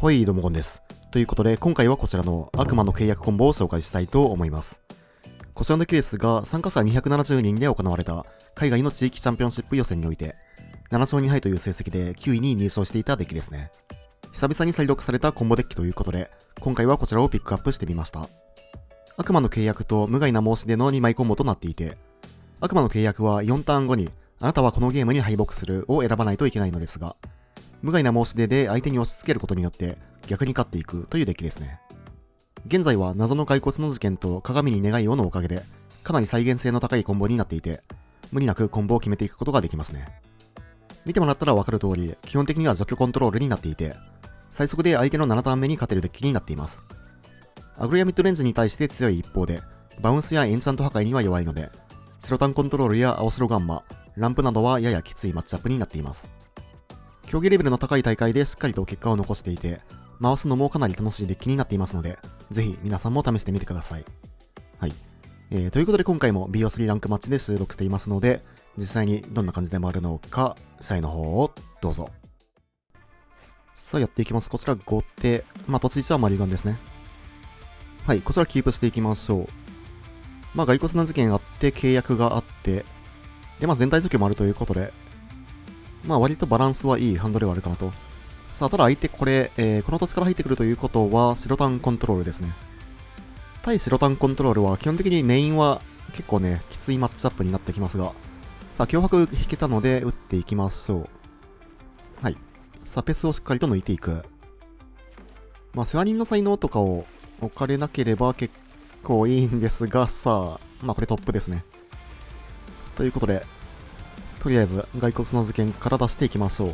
はい、どうもゴンです。ということで、今回はこちらの悪魔の契約コンボを紹介したいと思います。こちらのケースが参加者270人で行われた海外の地域チャンピオンシップ予選において、7勝2敗という成績で9位に入賞していたデッキですね。久々に再録されたコンボデッキということで、今回はこちらをピックアップしてみました。悪魔の契約と無害な申し出の2枚コンボとなっていて、悪魔の契約は4ターン後に、あなたはこのゲームに敗北するを選ばないといけないのですが、無害な申し出で相手に押し付けることによって逆に勝っていくというデッキですね。現在は謎の骸骨の事件と鏡に願いをのおかげでかなり再現性の高いコンボになっていて、無理なくコンボを決めていくことができますね。見てもらったらわかる通り、基本的には除去コントロールになっていて、最速で相手の7ターン目に勝てるデッキになっています。アグロやミッドレンジに対して強い一方で、バウンスやエンチャント破壊には弱いので、白タンコントロールや青白ガンマ、ランプなどはややきついマッチアップになっています。競技レベルの高い大会でしっかりと結果を残していて、回すのもかなり楽しいデッキになっていますので、ぜひ皆さんも試してみてください。はい。ということで今回も BO3 ランクマッチで収録していますので、実際にどんな感じで回るのか、試合の方をどうぞ。さあやっていきます。こちら後手。土地1はマリガンですね。はい、こちらキープしていきましょう。骸骨な事件あって、契約があって、で、全体除去もあるということで、割とバランスはいいハンドルはあるかなと。さあ、ただ相手これ、この土地から入ってくるということは、白タンコントロールですね。対白タンコントロールは基本的にメインは結構ね、きついマッチアップになってきますが、さあ、脅迫引けたので打っていきましょう。はい。さあ、ペスをしっかりと抜いていく。世話人の才能とかを置かれなければ結構いいんですが、さあ、これトップですね。ということで、とりあえず骸骨の事件から出していきましょ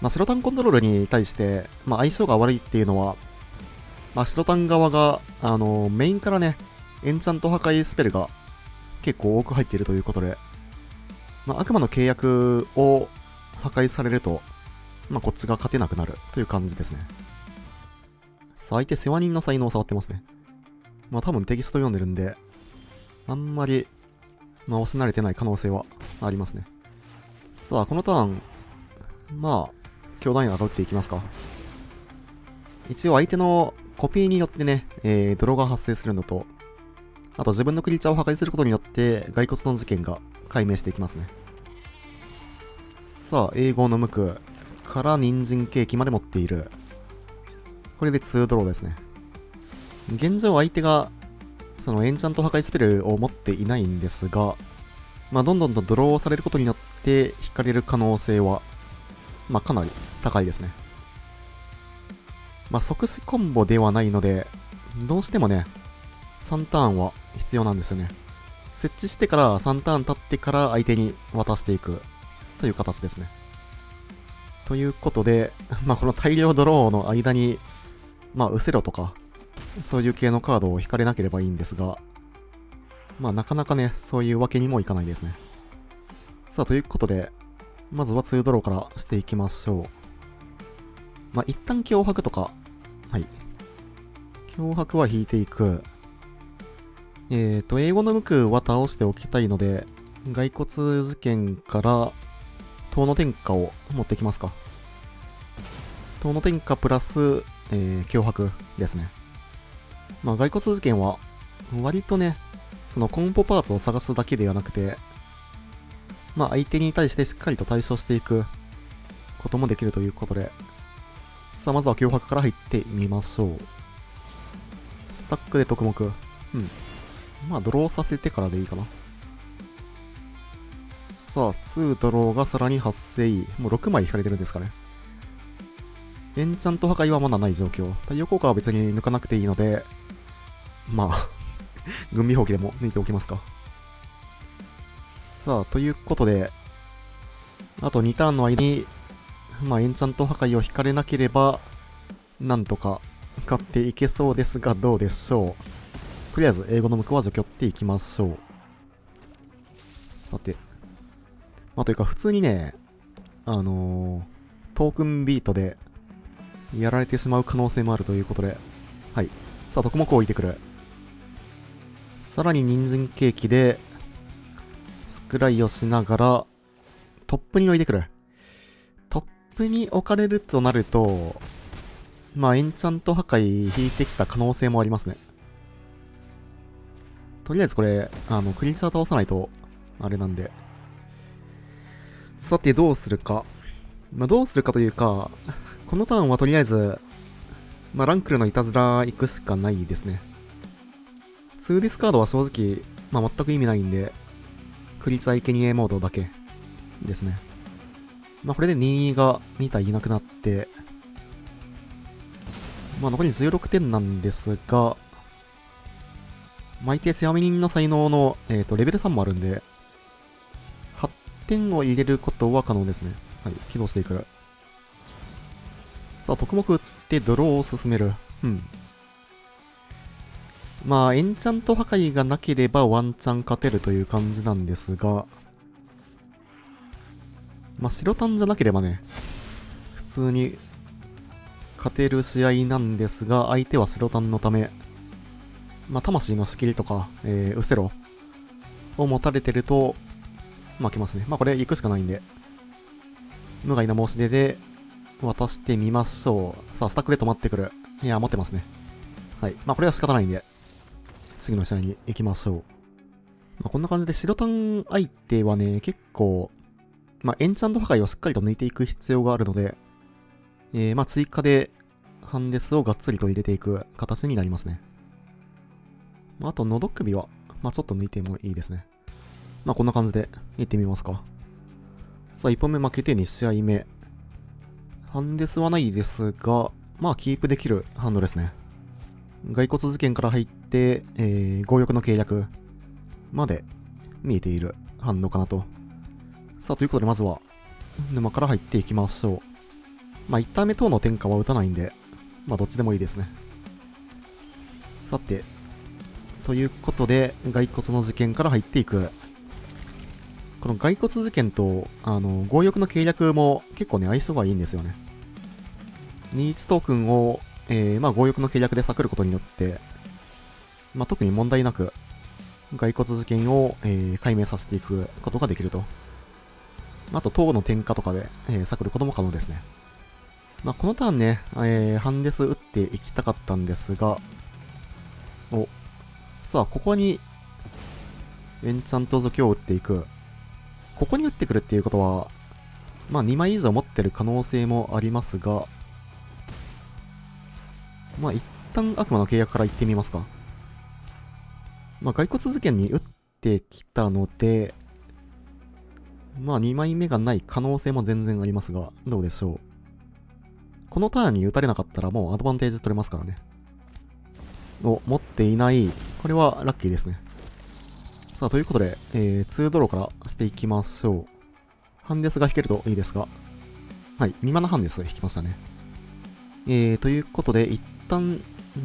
う。白タンコントロールに対して、相性が悪いっていうのは、白タン側が、メインからね、エンチャント破壊スペルが結構多く入っているということで、悪魔の契約を破壊されると、こっちが勝てなくなるという感じですね。さあ、相手世話人の才能を触ってますね。多分テキスト読んでるんで、あんまり、押し慣れてない可能性はありますね。さあ、このターン、強弾が打っていきますか。一応相手のコピーによってね、ドローが発生するのと、あと自分のクリーチャーを破壊することによって、骸骨の事件が解明していきますね。さあ、英語の無垢から人参ケーキまで持っている。これで2ドローですね。現状相手が、そのエンチャント破壊スペルを持っていないんですが、どんどんとドローされることによって引かれる可能性は、かなり高いですね。即死コンボではないので、どうしてもね、3ターンは必要なんですよね。設置してから3ターン経ってから相手に渡していくという形ですね。ということで、この大量ドローの間に、ウセロとか、そういう系のカードを引かれなければいいんですが、なかなかね、そういうわけにもいかないですね。さあ、ということで、まずは2ドローからしていきましょう。一旦脅迫とか、はい。脅迫は引いていく。英語の無垢は倒しておきたいので、骸骨事件から遠の天下を持ってきますか。遠の天下プラス、脅迫ですね。骸骨事件は、割とね、そのコンポパーツを探すだけではなくて、相手に対してしっかりと対処していくこともできるということで、さあ、まずは脅迫から入ってみましょう。スタックで特目。ドローさせてからでいいかな。さあ、2ドローがさらに発生。もう6枚引かれてるんですかね。エンチャント破壊はまだない状況。太陽効果は別に抜かなくていいので、軍備放棄でも抜いておきますか。さあ、ということで、あと2ターンの間に、エンチャント破壊を引かれなければ、なんとか勝っていけそうですが、どうでしょう。とりあえず、英語の無垢は除去っていきましょう。さて。というか、普通にね、トークンビートで、やられてしまう可能性もあるということで、はい。さあ、特目を置いてくる。さらに人参ケーキで、スクライをしながら、トップに置いてくる。トップに置かれるとなると、まあエンチャント破壊引いてきた可能性もありますね。とりあえずこれ、クリーチャー倒さないと、あれなんで。さて、どうするか。まあ、どうするかというか、このターンはとりあえず、まあ、ランクルのいたずら行くしかないですね。2ディスカードは正直、まあ、全く意味ないんで、クリーチャー生贄モードだけですね。まあ、これで2が2体いなくなって、まあ、残り16点なんですが、相手セアミニンの才能の、レベル3もあるんで、8点を入れることは可能ですね。はい、起動していく。さあ、特目打ってドローを進める。まあ、エンチャント破壊がなければワンチャン勝てるという感じなんですが、まあ、白タンじゃなければね、普通に勝てる試合なんですが、相手は白タンのため、まあ、魂の仕切りとか、ウセロを持たれてると、負けますね。まあ、これ行くしかないんで、無害な申し出で渡してみましょう。さあ、スタックで止まってくる。いや、持ってますね。はい。まあ、これは仕方ないんで、次の試合に行きましょう。まあ、こんな感じで白タン相手はね、結構、まあ、エンチャント破壊をしっかりと抜いていく必要があるので、まあ、追加でハンデスをがっつりと入れていく形になりますね。まあ、あと、のど首は、まあ、ちょっと抜いてもいいですね。まあ、こんな感じで行ってみますか。さあ、1本目負けて2試合目。ハンデスはないですが、まあ、キープできるハンドですね。骸骨事件から入って、強欲の契約まで見えているハンドかなと。さあ、ということでまずは沼から入っていきましょう。まあ、1ターン目等の転化は打たないんで、まあ、どっちでもいいですね。さて、ということで、骸骨の事件から入っていく。この骸骨事件と、強欲の契約も結構ね、相性がいいんですよね。21トークンをまあ、強欲の契約で避けることによって、まあ、特に問題なく、骸骨事件を、解明させていくことができると。あと、塔の点火とかで、避けることも可能ですね。まあ、このターンね、ハンデス打っていきたかったんですが、さあ、ここに、エンチャント除去を打っていく。ここに打ってくるっていうことは、まあ、2枚以上持ってる可能性もありますが、まあ、一旦悪魔の契約から行ってみますか。まあ、骸骨事件に打ってきたので、まあ、2枚目がない可能性も全然ありますが、どうでしょう。このターンに打たれなかったらもうアドバンテージ取れますからね。持っていない。これはラッキーですね。さあ、ということで、2ドローからしていきましょう。ハンデスが引けるといいですが。はい、2マナハンデス引きましたね。ということで、一旦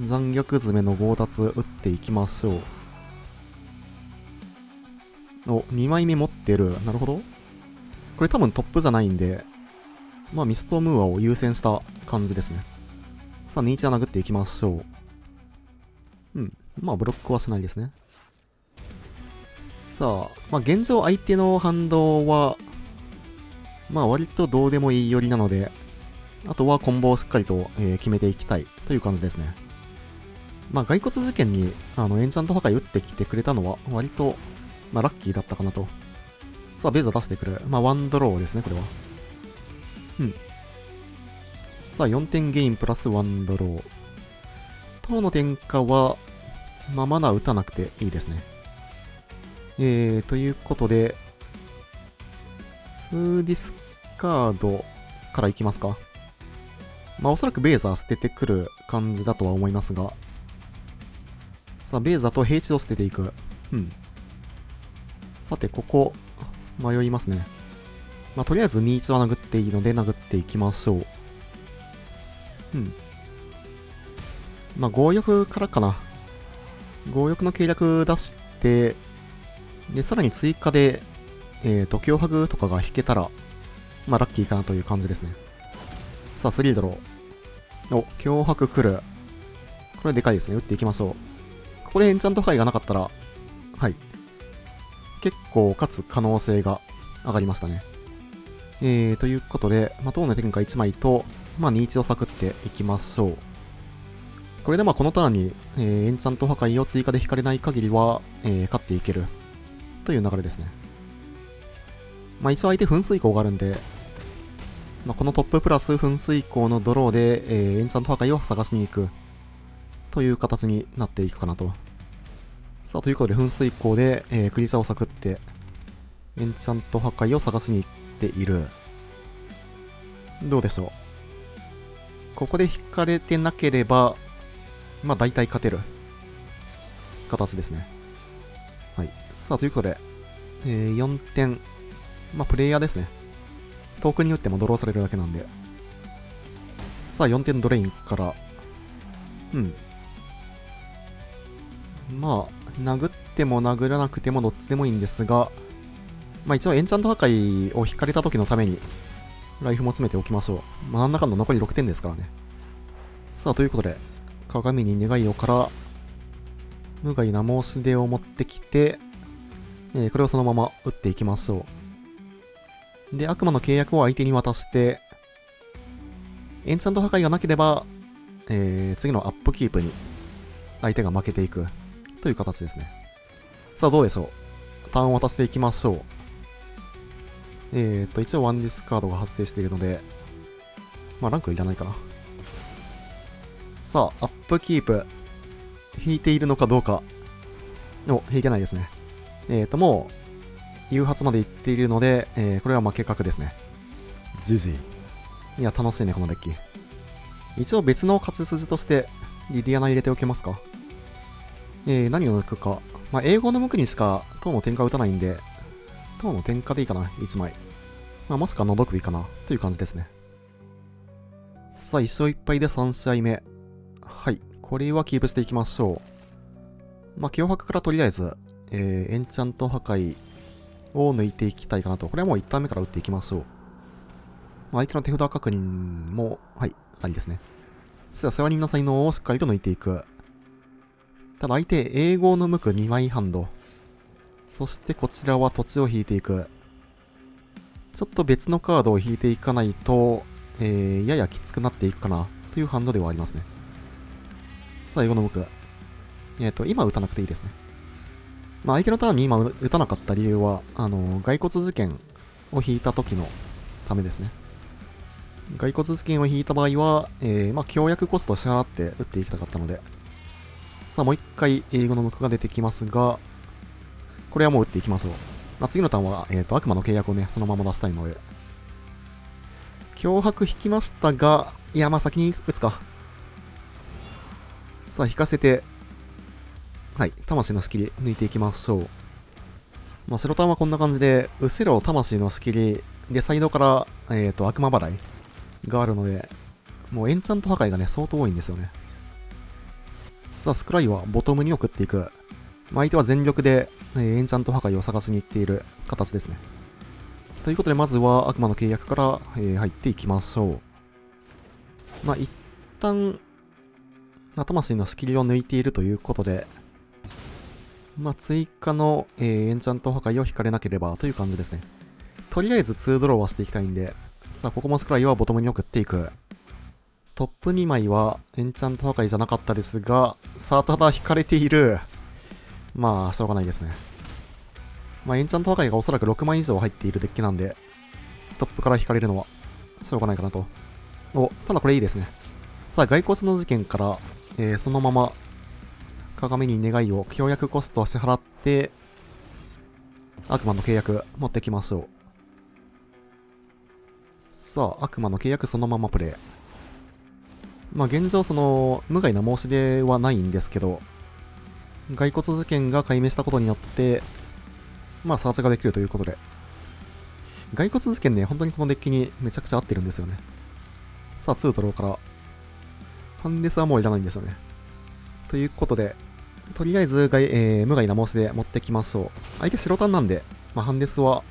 残虐詰めの強奪打っていきましょう。2枚目持ってる。なるほど。これ多分トップじゃないんで、まあミストムーアを優先した感じですね。さあ、2、1は殴っていきましょう。まあブロックはしないですね。さあ、まあ現状相手の反動は、まあ割とどうでもいい寄りなので、あとはコンボをしっかりと、決めていきたいという感じですね。まあ骸骨事件にエンチャント破壊打ってきてくれたのは割と、まあラッキーだったかなと。さあ、ベーザ出してくる。まあワンドローですね、これは。さあ、4点ゲインプラスワンドロー。塔の点火は、まあマナ打たなくていいですね。ということで、2ディスカードからいきますか。まあおそらくベーザー捨ててくる感じだとは思いますが。さあ、ベーザーと平地を捨てていく。さて、ここ、迷いますね。まあとりあえず2、1は殴っていいので殴っていきましょう。まあ強欲からかな。強欲の計略出して、で、さらに追加で、脅迫とかが引けたら、まあラッキーかなという感じですね。さあ、3ドロー。脅迫来る。これでかいですね。打っていきましょう。ここでエンチャント破壊がなかったら、はい。結構勝つ可能性が上がりましたね。ということで、塔の天下1枚と、2一をサクっていきましょう。これでこのターンに、エンチャント破壊を追加で引かれない限りは、勝っていけるという流れですね。一応相手噴水口があるんで、このトッププラス噴水口のドローで、エンチャント破壊を探しに行くという形になっていくかなと。さあ、ということで噴水口で、クリーチャーをサクって、エンチャント破壊を探しに行っている。どうでしょう。ここで引かれてなければ、大体勝てる形ですね。はい。さあ、ということで、4点。プレイヤーですね。トークンによってもドローされるだけなんで。さあ、4点ドレインから。殴っても殴らなくてもどっちでもいいんですが、一応エンチャント破壊を引かれた時のために、ライフも詰めておきましょう。なんだかんだ残り6点ですからね。さあ、ということで、鏡に願いをから、無害な申し出を持ってきて、これをそのまま打っていきましょう。で、悪魔の契約を相手に渡して、エンチャント破壊がなければ、次のアップキープに相手が負けていくという形ですね。さあ、どうでしょう。ターンを渡していきましょう。一応ワンディスカードが発生しているので、ランクいらないかな。さあ、アップキープ。引いているのかどうか。引いてないですね。もう、誘発まで行っているので、これは負け確ですね。GG。いや、楽しいね、このデッキ。一応別の勝ち筋として、リディアナ入れておけますか。何を抜くか。英語の向くにしか、塔の天下打たないんで、塔の天下でいいかな、1枚。もしくは喉首かな、という感じですね。さあ、1勝1敗で3試合目。はい。これはキープしていきましょう。脅迫からとりあえず、エンチャント破壊を抜いていきたいかなと。これはもう1ターン目から打っていきましょう。相手の手札確認も、はい、ありですね。さあ、世話人の才能をしっかりと抜いていく。ただ相手、英語の向く2枚ハンド。そしてこちらは土地を引いていく。ちょっと別のカードを引いていかないと、ややきつくなっていくかなというハンドではありますね。さあ、英語の向く。今打たなくていいですね。相手のターンに今打たなかった理由は、骸骨事件を引いた時のためですね。骸骨事件を引いた場合は、協約コストを支払って打っていきたかったので。さあ、もう一回英語の向くが出てきますが、これはもう打っていきましょう。次のターンは、悪魔の契約をね、そのまま出したいので。脅迫引きましたが、いや、先に打つか。さあ、引かせて、はい、魂の仕切り抜いていきましょう。白ターンはこんな感じで、うせろ魂の仕切り、で、サイドから、悪魔払いがあるので、もうエンチャント破壊がね、相当多いんですよね。さあ、スクライはボトムに送っていく。相手は全力で、エンチャント破壊を探しに行っている形ですね。ということで、まずは悪魔の契約から、入っていきましょう。一旦、魂の仕切りを抜いているということで、追加の、エンチャント破壊を引かれなければという感じですね。とりあえず2ドローはしていきたいんで、さあ、ここもスクライはボトムに送っていく。トップ2枚はエンチャント破壊じゃなかったですが、さあ、ただ引かれている。しょうがないですね。エンチャント破壊がおそらく6枚以上入っているデッキなんで、トップから引かれるのはしょうがないかなと。ただこれいいですね。さあ、骸骨の事件から、そのまま、鏡に願いを協約コストを支払って、悪魔の契約持ってきましょう。さあ、悪魔の契約そのままプレイ。現状無害な申し出はないんですけど、骸骨事件が解明したことによって、サーチができるということで。骸骨事件ね、本当にこのデッキにめちゃくちゃ合ってるんですよね。さあ、2ドローから、ハンデスはもういらないんですよね。ということで、とりあえず無害な申し出持ってきましょう。相手白タンなんで、ハンデスは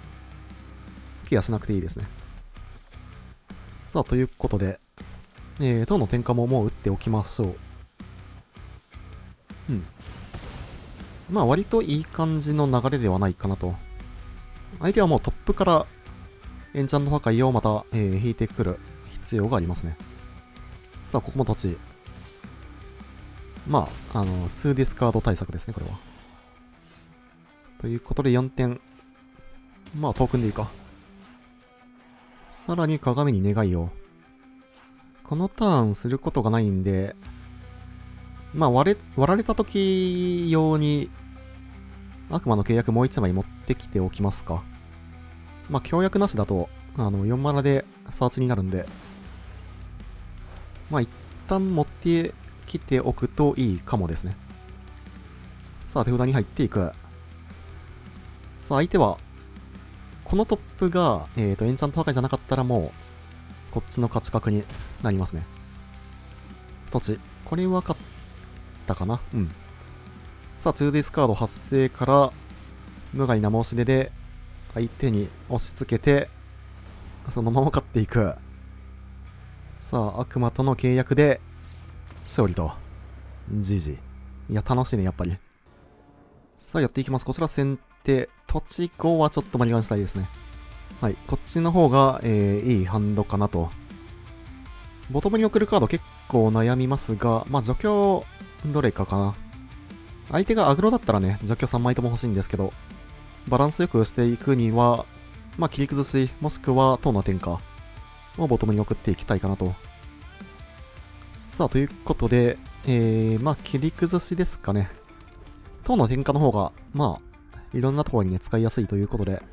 ケアしなくていいですね。さあ、ということで、塔の転換ももう打っておきましょう。割といい感じの流れではないかなと。相手はもうトップから、エンチャント破壊をまた、引いてくる必要がありますね。さあ、ここも土地。まあ、2ディスカード対策ですね、これは。ということで4点。まあ、トークンでいいか。さらに鏡に願いを。このターンすることがないんで、まあ割られた時用に悪魔の契約もう1枚持ってきておきますか。まあ協約なしだと4マナでサーチになるんで、まあ一旦持ってきておくといいかもですね。さあ手札に入っていく。さあ相手はこのトップがエンチャント破壊じゃなかったらもうこっちの勝ち確になりますね。土地。これは勝ったかな。うん。さあ、2ディスカード発生から、無害な申し出で、相手に押し付けて、そのまま勝っていく。さあ、悪魔との契約で、勝利と。GG。いや、楽しいね、やっぱり。さあ、やっていきます。こちら先手。土地5はちょっと間に合わせたいですね。はい、こっちの方が、いいハンドかなと。ボトムに送るカード結構悩みますが、まあ除去どれかかな。相手がアグロだったらね、除去3枚とも欲しいんですけど、バランスよくしていくには、まあ切り崩し、もしくは塔の転化をボトムに送っていきたいかなと。さあ、ということで、まあ切り崩しですかね。塔の転化の方が、まあ、いろんなところにね、使いやすいということで、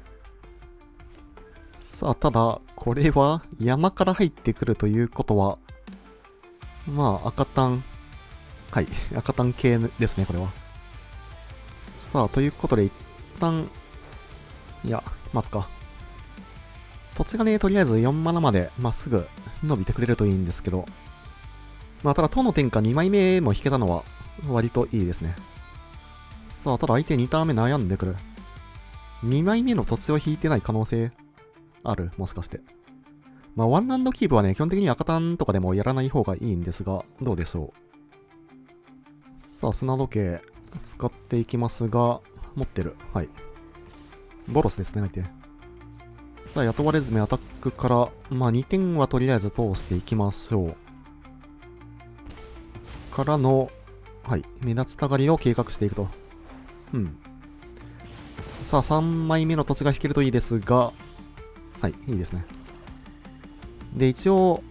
さあ、ただ、これは山から入ってくるということは、まあ、赤単、はい、赤単系ですね、これは。さあ、ということで、一旦、いや、待つか。土地がね、とりあえず4マナまで、まあ、すぐ伸びてくれるといいんですけど、まあ、ただ、塔の転化2枚目も引けたのは、割といいですね。さあ、ただ相手2ターン目悩んでくる。2枚目の土地を引いてない可能性ある？もしかして。まあ、ワンランドキープはね、基本的に赤単とかでもやらない方がいいんですが、どうでしょう。さあ、砂時計使っていきますが、持ってる。はい。ボロスですね、相手。さあ、雇われ詰めアタックから、まあ、2点はとりあえず通していきましょう。からの、はい、目立ちたがりを計画していくと。うん。さあ、3枚目の土地が引けるといいですが、はい、いいですね。で、一応、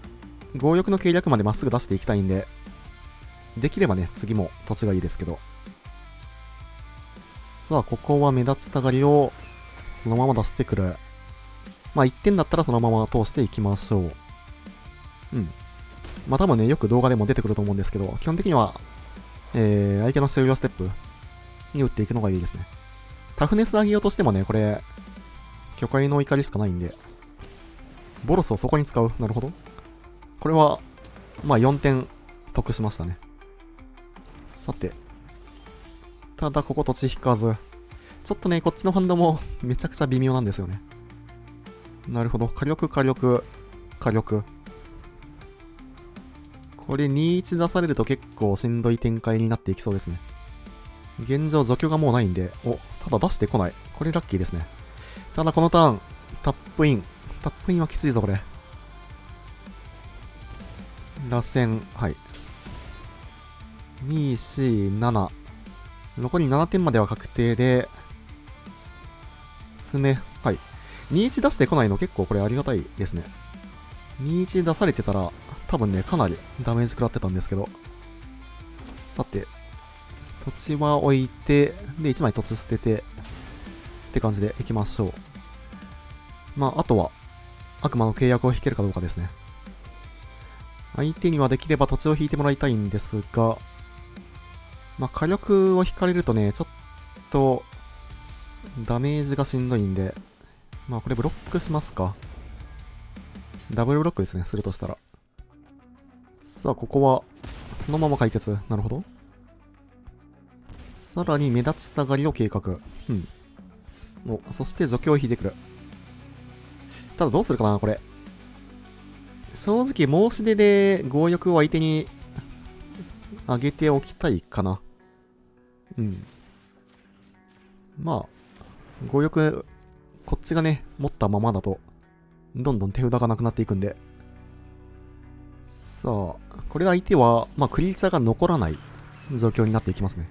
強欲の計略までまっすぐ出していきたいんで、できればね、次も土地がいいですけど。さあ、ここは目立ちたがりを、そのまま出してくる。まあ、1点だったらそのまま通していきましょう。うん。まあ、多分ね、よく動画でも出てくると思うんですけど、基本的には、相手の終了ステップに打っていくのがいいですね。タフネス上げようとしてもね、これ、巨海の怒りしかないんで、ボロスをそこに使う。なるほど。これは、まあ4点得しましたね。さて。ただここ土地引かず。ちょっとね、こっちのハンドもめちゃくちゃ微妙なんですよね。なるほど。火力。これ2-1出されると結構しんどい展開になっていきそうですね。現状除去がもうないんで、ただ出してこない。これラッキーですね。ただこのターン、タップイン。タップインはきついぞ、これ。螺旋、はい。2、4、7。残り7点までは確定で、爪、はい。2-1出してこないの結構これありがたいですね。2-1出されてたら、多分ね、かなりダメージ食らってたんですけど。さて、土地は置いて、で、1枚土地捨てて、って感じでいきましょう。まあ、あとは、悪魔の契約を引けるかどうかですね。相手にはできれば土地を引いてもらいたいんですが、まあ、火力を引かれるとね、ちょっと、ダメージがしんどいんで、まあ、これブロックしますか。ダブルブロックですね、するとしたら。さあ、ここは、そのまま解決。なるほど。さらに目立ちたがりを計画。うん。そして除去を引いてくる。ただどうするかな、これ。正直、申し出で強欲を相手に上げておきたいかな。うん。まあ、強欲、こっちがね、持ったままだと、どんどん手札がなくなっていくんで。さあ、これで相手は、クリーチャーが残らない状況になっていきますね。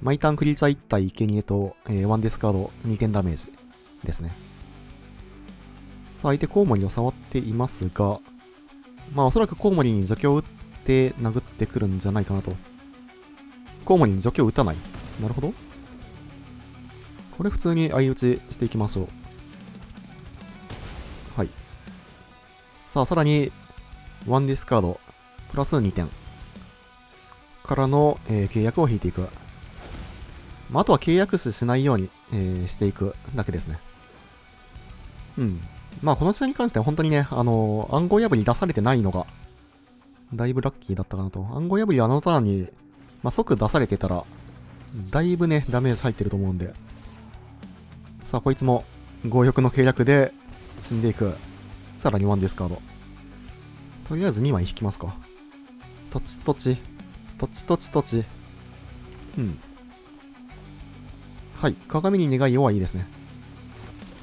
毎ターンクリーチャー1体生贄と、1ディスカード2点ダメージですね。さあ、相手コウモリを触っていますが、おそらくコウモリに除去を打って殴ってくるんじゃないかなと。コウモリに除去を打たない。なるほど。これ普通に相打ちしていきましょう。はい。さあ、さらに、1ディスカード、プラス2点。からの、契約を引いていく。あとは契約しないように、していくだけですね。うん。この時代に関しては本当にね、暗号破り出されてないのが、だいぶラッキーだったかなと。暗号破りはターンに、即出されてたら、だいぶね、ダメージ入ってると思うんで。さあ、こいつも、強欲の契約で死んでいく。さらに1ディスカード。とりあえず2枚引きますか。トチトチ。トチトチトチ。うん。はい。鏡に願いをはいいですね。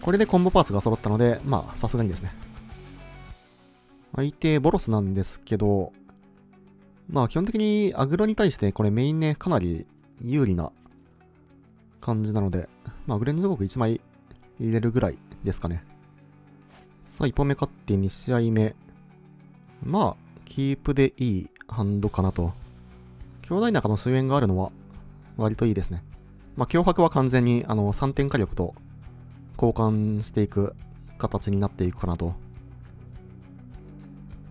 これでコンボパーツが揃ったので、さすがにですね。相手、ボロスなんですけど、基本的にアグロに対してこれメインね、かなり有利な感じなので、グレンズ国1枚入れるぐらいですかね。さあ、1本目勝って2試合目。キープでいいハンドかなと。兄弟仲の終焉があるのは割といいですね。脅迫は完全に3点火力と交換していく形になっていくかなと。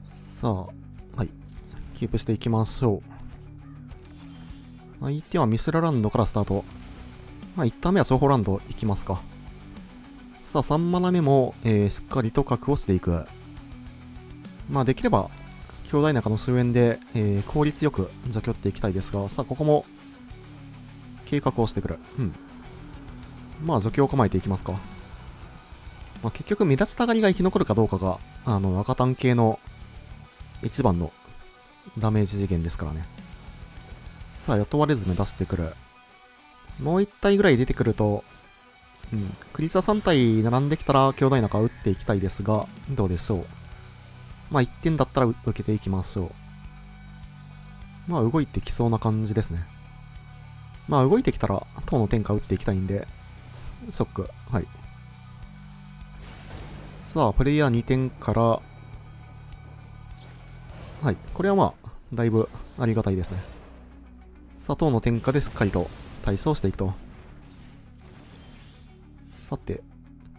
さあ、はい。キープしていきましょう。相手はミスラランドからスタート。1ターン目はソーホランドいきますか。さあ、3マナ目も、しっかりと確保していく。できれば、兄弟仲の終焉で、効率よく除去っていきたいですが、さあ、ここも、計画をしてくる。除去を構えていきますか。結局、目立ちたがりが生き残るかどうかが、赤炭系の一番のダメージ次元ですからね。さあ、雇われず目出してくる。もう1体ぐらい出てくると、クリザ3体並んできたら兄弟仲打っていきたいですが、どうでしょう。1点だったら受けていきましょう。動いてきそうな感じですね。動いてきたら、塔の天下打っていきたいんで、ショック。はい。さあ、プレイヤー2点から、はい。これはだいぶありがたいですね。さあ、塔の天下でしっかりと対処していくと。さて、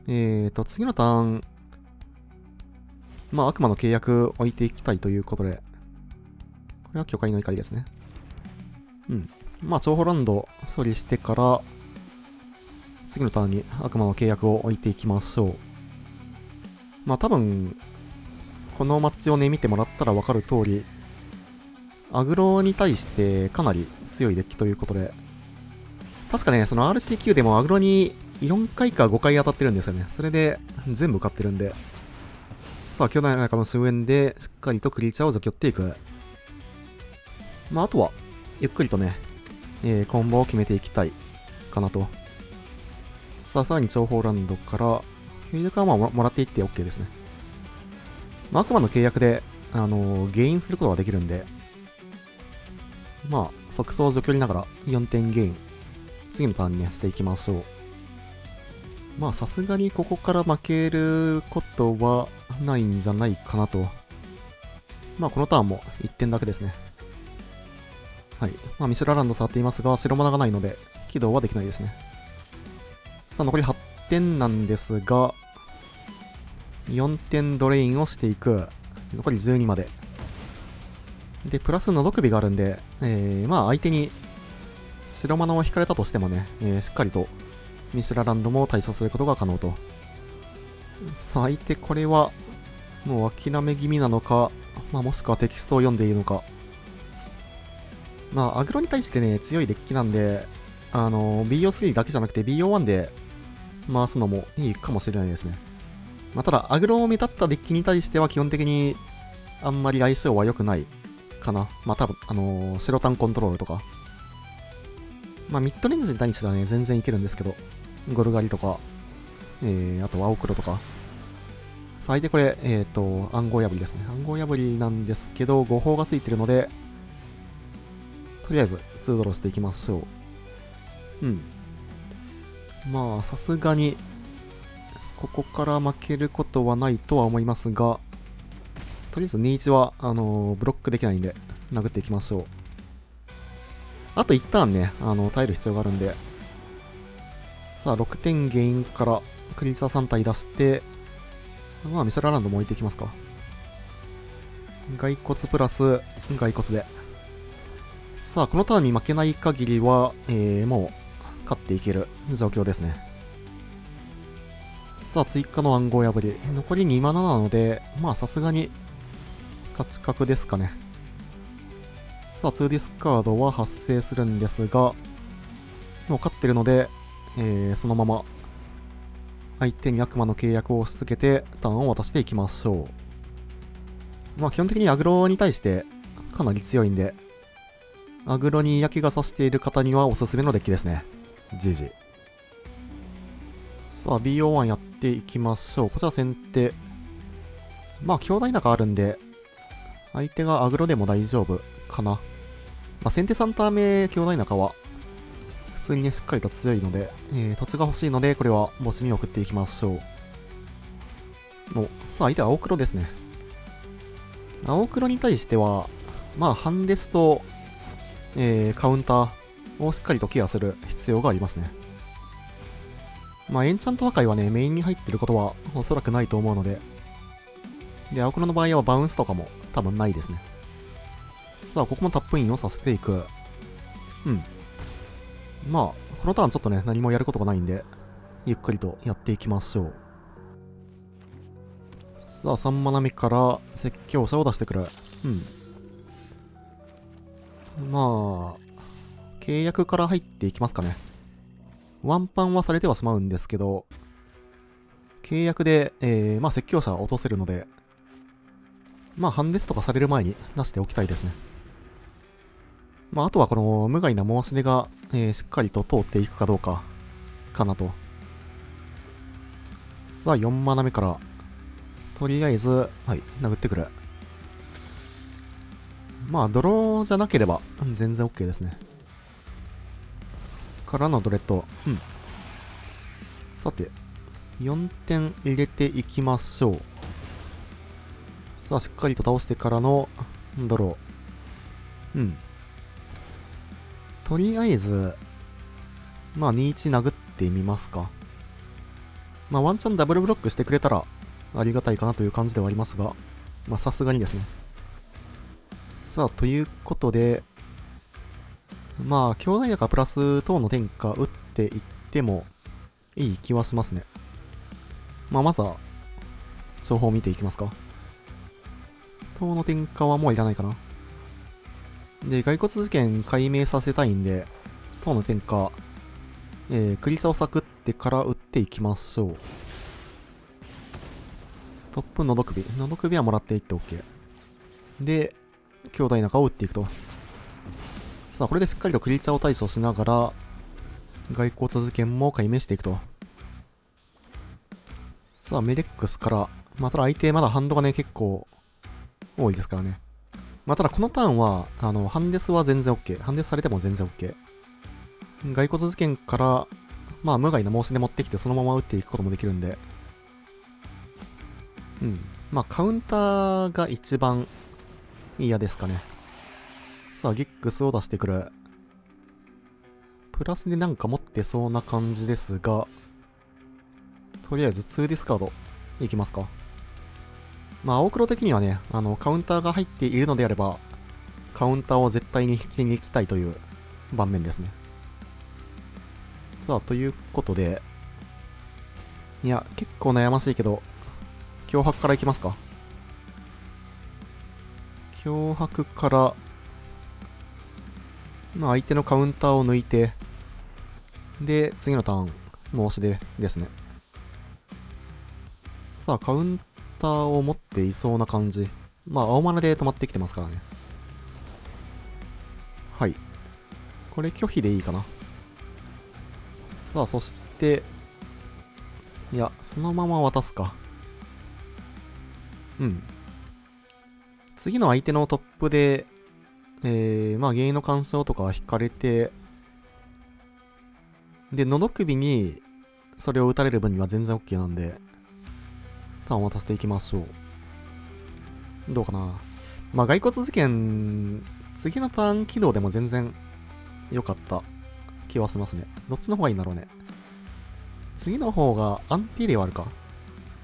次のターン、悪魔の契約を置いていきたいということで、これは巨海の怒りですね。超ホランド処理してから、次のターンに悪魔の契約を置いていきましょう。多分、このマッチをね、見てもらったらわかる通り、アグロに対してかなり強いデッキということで、確かね、その RCQ でもアグロに4回か5回当たってるんですよね。それで全部勝ってるんで、さあ、兄弟の中の終焉でしっかりとクリーチャーを除去っていく。あとは、ゆっくりとね、コンボを決めていきたいかなと。さあ、さらに超砲ランドから、契約はもらっていって OK ですね。悪魔の契約で、ゲインすることができるんで、即走除距離ながら4点ゲイン、次のターンにね、していきましょう。さすがにここから負けることはないんじゃないかなと。このターンも1点だけですね。はい。ミスラランド触っていますが、白マナがないので、起動はできないですね。さあ、残り8点なんですが、4点ドレインをしていく。残り12まで。で、プラスの毒尾があるんで、相手に白マナを引かれたとしてもね、しっかりとミスラランドも対処することが可能と。さあ、相手これは、もう諦め気味なのか、もしくはテキストを読んでいるのか。アグロに対してね、強いデッキなんで、BO3 だけじゃなくて BO1 で回すのもいいかもしれないですね。ただ、アグロを目立ったデッキに対しては基本的にあんまり相性は良くないかな。多分、白タンコントロールとか。ミッドレンジに対してはね、全然いけるんですけど、ゴルガリとか、あと青黒とか、さあ、相手これ、暗号破りですね。暗号破りなんですけど、誤報がついてるので、とりあえず、2ドローしていきましょう。まあ、さすがに、ここから負けることはないとは思いますが、とりあえず2-1は、ブロックできないんで、殴っていきましょう。あと1ターンね、耐える必要があるんで、さあ、6点ゲインからクリーチャー3体出して、まあ、ミサラランドも置いていきますか。骸骨プラス、骸骨で。さあ、このターンに負けない限りは、もう、勝っていける状況ですね。さあ、追加の暗号破り。残り2マナなので、まあ、さすがに、勝ち確ですかね。さあ、2ディスカードは発生するんですが、もう勝ってるので、そのまま、相手に悪魔の契約を押し付けて、ターンを渡していきましょう。まあ、基本的にアグロに対して、かなり強いんで、アグロに嫌気がさしている方にはおすすめのデッキですね。GG。さあ、BO1 やっていきましょう。こちら先手。まあ、兄弟仲あるんで、相手がアグロでも大丈夫かな。まあ、先手3ターン目兄弟仲は、普通にね、しっかりと強いので、土地が欲しいので、これは墓地に送っていきましょう。さあ、相手は青黒ですね。青黒に対しては、まあ、ハンデスと、カウンターをしっかりとケアする必要がありますね。まあ、エンチャント破壊はね、メインに入ってることはおそらくないと思うので、で、青黒の場合はバウンスとかも多分ないですね。さあ、ここもタップインをさせていく。まあ、このターンちょっとね、何もやることがないんで、ゆっくりとやっていきましょう。さあ、3マナ目から説教者を出してくる。まあ、契約から入っていきますかね。ワンパンはされてはしまうんですけど、契約で、まあ説教者は落とせるので、まあハンデスとかされる前に出しておきたいですね。まああとはこの無害な申し出が、しっかりと通っていくかどうか、かなと。さあ4マナ目から、とりあえず、はい、殴ってくる。まあドローじゃなければ全然 OK ですね。からのドレッド。さて、4点入れていきましょう。さあ、しっかりと倒してからのドロー。とりあえず、まあ、2-1殴ってみますか。まあ、ワンチャンダブルブロックしてくれたらありがたいかなという感じではありますが、まあ、さすがにですね。さあ、ということで、まあ、兄弟仲プラス等の天下打っていってもいい気はしますね。まあ、まずは、情報を見ていきますか。等の天下はもういらないかな。で、骸骨事件解明させたいんで、等の天下、クリチャをサクってから打っていきましょう。トップのどくび。のどくびはもらっていって OK。で、兄弟仲を打っていくと。さあ、これでしっかりとクリーチャーを対処しながら、骸骨事件も解明していくと。さあ、メレックスから、まあ、ただ相手まだハンドがね、結構多いですからね。まあ、ただこのターンは、ハンデスは全然 OK。ハンデスされても全然 OK。骸骨事件から、まあ、無害な申し出持ってきてそのまま打っていくこともできるんで、まあ、カウンターが一番嫌ですかね。さあ、ギックスを出してくる。プラスでなんか持ってそうな感じですが、とりあえず2ディスカードいきますか。まあ、青黒的にはね、カウンターが入っているのであれば、カウンターを絶対に引きに行きたいという盤面ですね。さあ、ということで、いや、結構悩ましいけど、脅迫からいきますか。脅迫から、まあ、相手のカウンターを抜いて、で、次のターン、申し出ですね。さあ、カウンターを持っていそうな感じ。まあ、青マナで止まってきてますからね。はい。これ拒否でいいかな。さあ、そして、いや、そのまま渡すか。うん。次の相手のトップで、まあ、芸の干渉とか引かれて、で、のど首にそれを打たれる分には全然 OK なんで、ターンを渡していきましょう。どうかな。まあ、骸骨事件、次のターン起動でも全然良かった気はしますね。どっちの方がいいんだろうね。次の方がアンティではあるか。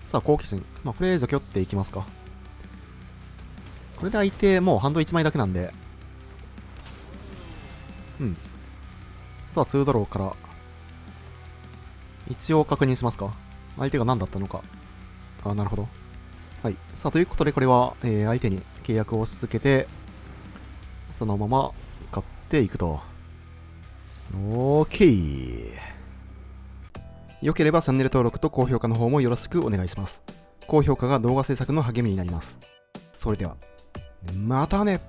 さあ、好奇心。まあ、これ除去っていきますか。これで相手、もうハンド1枚だけなんで。うん。さあ、2ドローから、一応確認しますか。相手が何だったのか。あ、なるほど。はい。さあ、ということで、これは、相手に契約をし続けて、そのまま買っていくと。OK。良ければチャンネル登録と高評価の方もよろしくお願いします。高評価が動画制作の励みになります。それでは、またね。